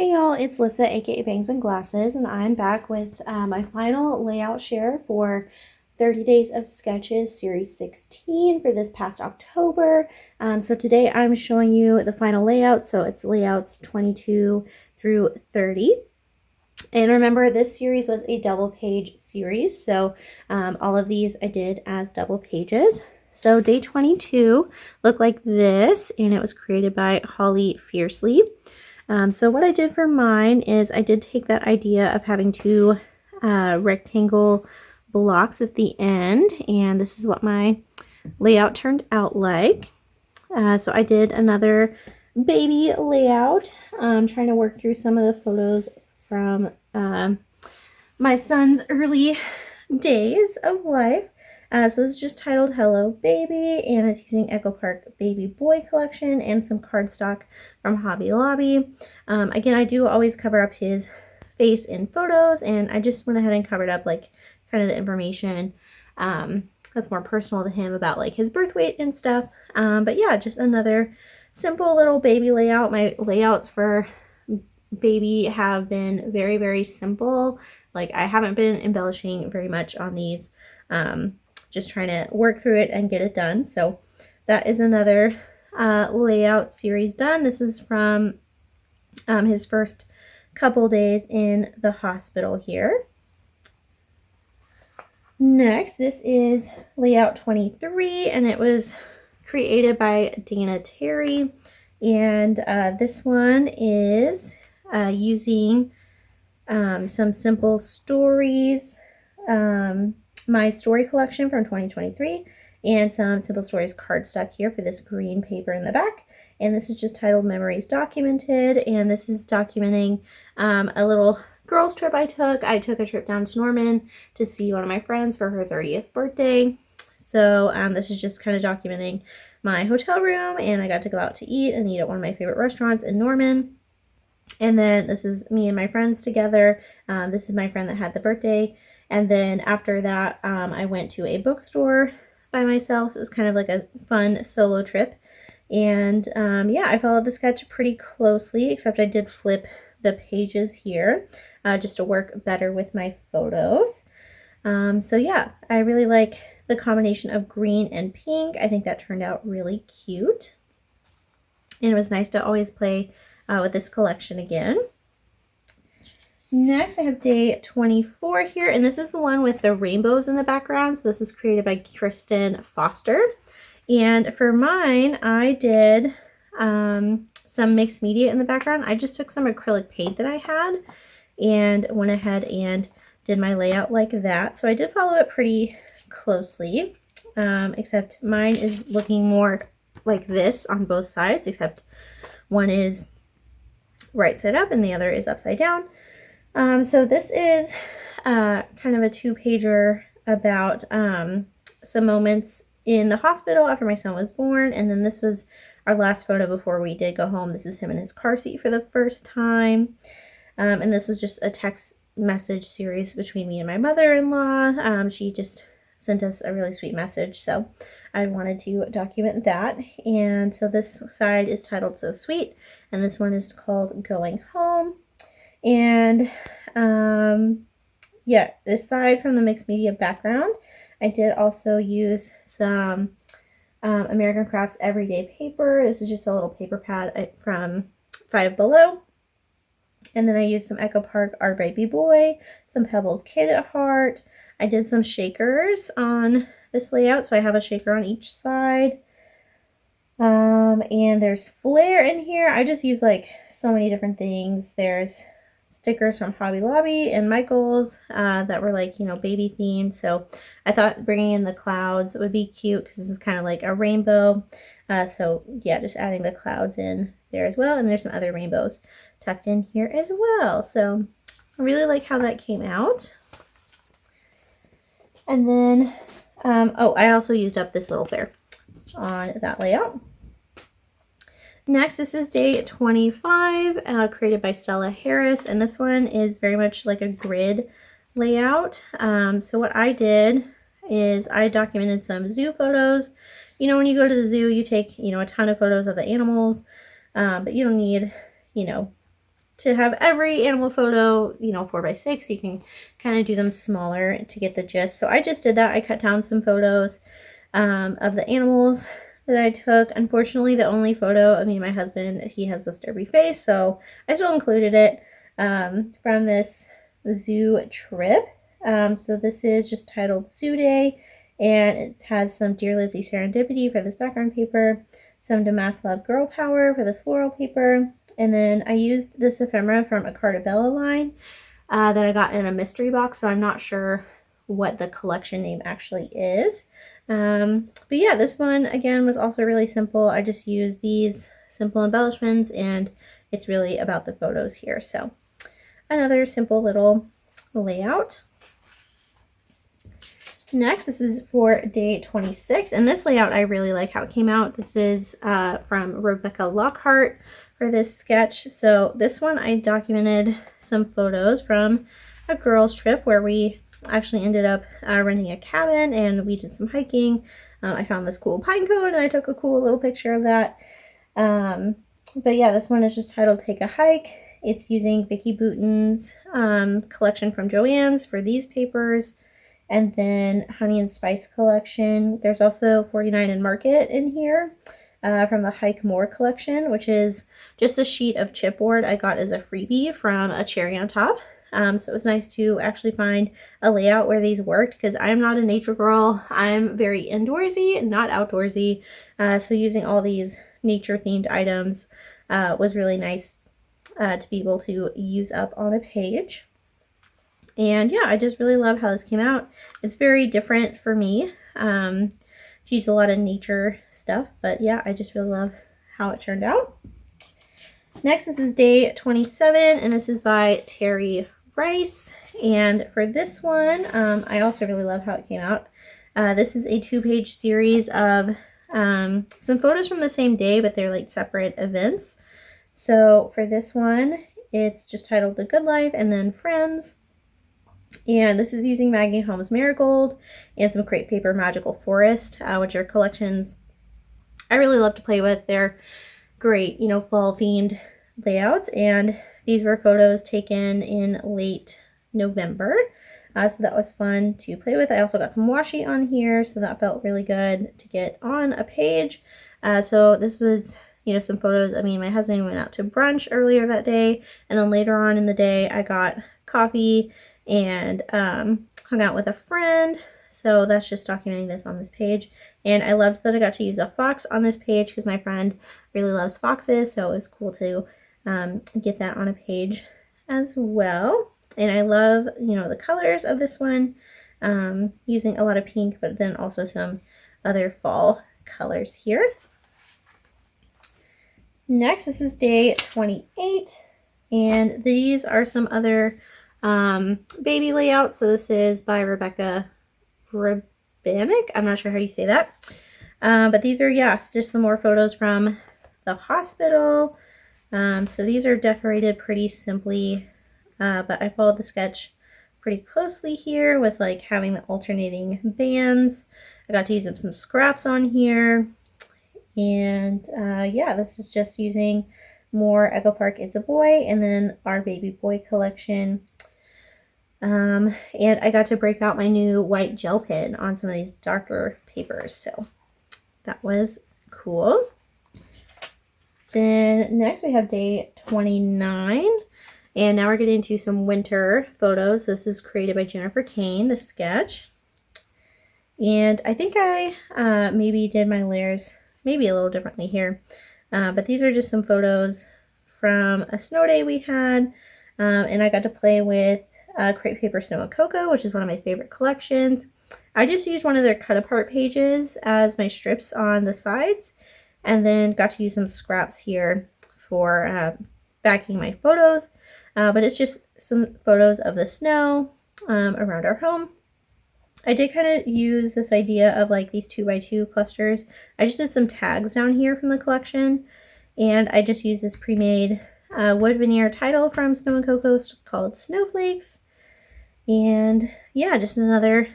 Hey y'all, it's Lissa, aka Bangs and Glasses, and I'm back with my final layout share for 30 Days of Sketches Series 16 for this past October. So today I'm showing you the final layout, so it's layouts 22 through 30. And remember, this series was a double page series, so all of these I did as double pages. So day 22 looked like this, and it was created by Holly Fiercely. So what I did for mine is I did take that idea of having two rectangle blocks at the end, and this is what my layout turned out like. So I did another baby layout, trying to work through some of the photos from my son's early days of life. So this is just titled Hello Baby, and it's using Echo Park Baby Boy Collection and some cardstock from Hobby Lobby. Again, I do always cover up his face in photos, and I just went ahead and covered up like kind of the information that's more personal to him about like his birth weight and stuff. But yeah, just another simple little baby layout. My layouts for baby have been very, very simple. Like I haven't been embellishing very much on these. Just trying to work through it and get it done. So that is another layout series done. This is from his first couple days in the hospital here. Next, this is layout 23, and it was created by Dana Terry. And this one is using some simple stories, my story collection from 2023, and some Simple Stories cardstock here for this green paper in the back. And this is just titled Memories Documented, and this is documenting a little girls trip I took. I took a trip down to Norman to see one of my friends for her 30th birthday. So this is just kind of documenting my hotel room, and I got to go out to eat and eat at one of my favorite restaurants in Norman. And then this is me and my friends together. This is my friend that had the birthday. And then after that, I went to a bookstore by myself. So it was kind of like a fun solo trip. And yeah, I followed the sketch pretty closely, except I did flip the pages here just to work better with my photos. So yeah, I really like the combination of green and pink. I think that turned out really cute. And it was nice to always play with this collection again. Next, I have day 24 here, and this is the one with the rainbows in the background. So this is created by Kristen Foster. And for mine, I did some mixed media in the background. I just took some acrylic paint that I had and went ahead and did my layout like that. So I did follow it pretty closely, except mine is looking more like this on both sides, except one is right side up and the other is upside down. So this is kind of a two-pager about some moments in the hospital after my son was born, and then this was our last photo before we did go home. This is him in his car seat for the first time, and this was just a text message series between me and my mother-in-law. She just sent us a really sweet message, so I wanted to document that. And so this side is titled So Sweet, and this one is called Going Home. And yeah, aside from the mixed media background, I did also use some American Crafts Everyday Paper. This is just a little paper pad from Five Below. And then I used some Echo Park Our Baby Boy, some Pebbles Kid at Heart. I did some shakers on this layout, so I have a shaker on each side. And there's flair in here. I just use like so many different things. There's stickers from Hobby Lobby and Michael's that were like, you know, baby themed. So I thought bringing in the clouds would be cute because this is kind of like a rainbow. So yeah, just adding the clouds in there as well. And there's some other rainbows tucked in here as well. So I really like how that came out. And then, oh, I also used up this little flare on that layout. Next, this is day 25, created by Stella Harris, and this one is very much like a grid layout. So what I did is I documented some zoo photos. You know, when you go to the zoo, you take, you know, a ton of photos of the animals, but you don't need, you know, to have every animal photo, you know, 4x6. You can kind of do them smaller to get the gist. So I just did that. I cut down some photos of the animals that I took. Unfortunately, the only photo of me and my husband, he has this derby face, so I still included it from this zoo trip. So this is just titled Zoo Day, and it has some Dear Lizzy Serendipity for this background paper, some Damask Love Girl Power for this floral paper, and then I used this ephemera from a Carta line that I got in a mystery box, so I'm not sure what the collection name actually is. But yeah, this one again was also really simple. I just used these simple embellishments, and it's really about the photos here. So another simple little layout. Next, this is for day 26, and this layout I really like how it came out. This is from Rebecca Lockhart for this sketch. So this one I documented some photos from a girls trip where we actually ended up renting a cabin and we did some hiking. I found this cool pine cone and I took a cool little picture of that. But yeah, this one is just titled Take a Hike. It's using Vicki Boutin's collection from Joann's for these papers, and then Honey and Spice collection. There's also 49 and Market in here from the Hike More collection, which is just a sheet of chipboard I got as a freebie from a cherry on top. So it was nice to actually find a layout where these worked, because I'm not a nature girl. I'm very indoorsy, not outdoorsy. So using all these nature themed items was really nice to be able to use up on a page. And yeah, I just really love how this came out. It's very different for me to use a lot of nature stuff, but yeah, I just really love how it turned out. Next, this is day 27, and this is by Terry Rice. And for this one, I also really love how it came out. This is a 2-page series of some photos from the same day, but they're like separate events. So for this one, it's just titled The Good Life and then Friends. And this is using Maggie Holmes Marigold and some crepe paper Magical Forest, which are collections I really love to play with. They're great, you know, fall themed layouts, and these were photos taken in late November. So that was fun to play with. I also got some washi on here, so that felt really good to get on a page. So this was, you know, some photos. I mean, my husband went out to brunch earlier that day, and then later on in the day I got coffee and hung out with a friend. So that's just documenting this on this page. And I loved that I got to use a fox on this page because my friend really loves foxes, so it was cool to get that on a page as well. And I love, you know, the colors of this one, using a lot of pink, but then also some other fall colors here. Next, this is day 28, and these are some other baby layouts. So this is by Rebecca Rabanik. I'm not sure how you say that. But these are, yes, just some more photos from the hospital. So these are decorated pretty simply, but I followed the sketch pretty closely here with like having the alternating bands. I got to use some scraps on here. And yeah, this is just using more Echo Park It's a Boy and then our Baby Boy collection. And I got to break out my new white gel pen on some of these darker papers, so that was cool. Then next we have day 29, and now we're getting into some winter photos. This is created by Jennifer Kane, the sketch. And I think I maybe did my layers maybe a little differently here. But these are just some photos from a snow day we had. And I got to play with crepe paper Snow and Cocoa, which is one of my favorite collections. I just used one of their cut apart pages as my strips on the sides, and then got to use some scraps here for backing my photos. But it's just some photos of the snow around our home. I did kind of use this idea of like these 2x2 clusters. I just did some tags down here from the collection, and I just used this pre-made wood veneer title from Snow and Cocoa called Snowflakes. And yeah, just another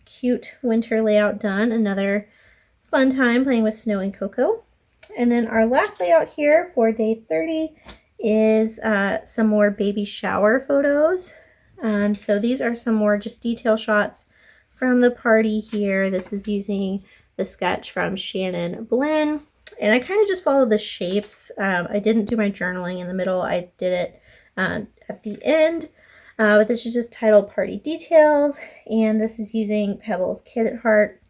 cute winter layout done. Another fun time playing with Snow and Cocoa. And then our last layout here for day 30 is some more baby shower photos. So these are some more just detail shots from the party here. This is using the sketch from Shannon Blinn. And I kind of just followed the shapes. I didn't do my journaling in the middle. I did it at the end. But this is just titled Party Details. And this is using Pebbles Kid at Heart.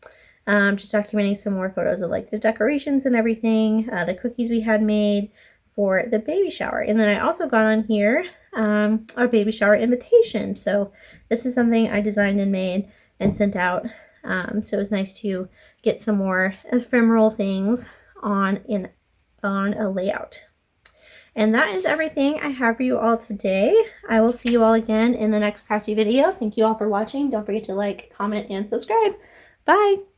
Just documenting some more photos of like the decorations and everything, the cookies we had made for the baby shower. And then I also got on here our baby shower invitation. So this is something I designed and made and sent out. So it was nice to get some more ephemeral things on a layout. And that is everything I have for you all today. I will see you all again in the next crafty video. Thank you all for watching. Don't forget to like, comment, and subscribe. Bye!